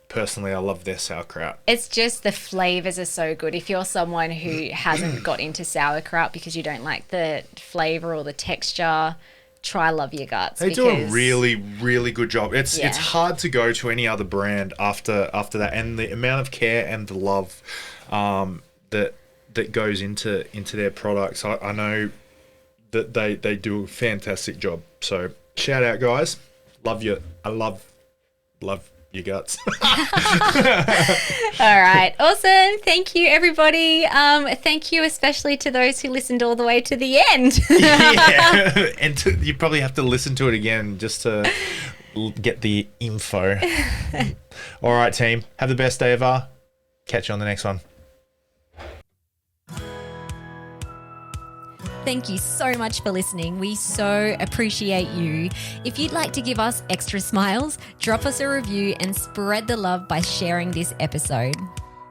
Personally, I love their sauerkraut. It's just the flavors are so good. If you're someone who hasn't got into sauerkraut because you don't like the flavor or the texture, try Love Your Guts. They do a really, really good job. It's hard to go to any other brand after that, and the amount of care and the love that goes into their products. I know that they do a fantastic job. So shout out, guys. I love your guts. All right. Awesome. Thank you, everybody. Thank you especially to those who listened all the way to the end. Yeah. And you probably have to listen to it again just to get the info. All right, team. Have the best day ever. Catch you on the next one. Thank you so much for listening. We so appreciate you. If you'd like to give us extra smiles, drop us a review and spread the love by sharing this episode.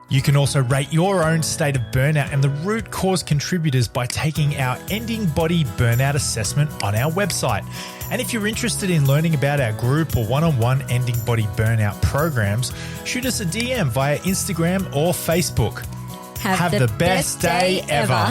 You can also rate your own state of burnout and the root cause contributors by taking our Ending Body Burnout Assessment on our website. And if you're interested in learning about our group or one-on-one Ending Body Burnout programs, shoot us a DM via Instagram or Facebook. Have the best day ever.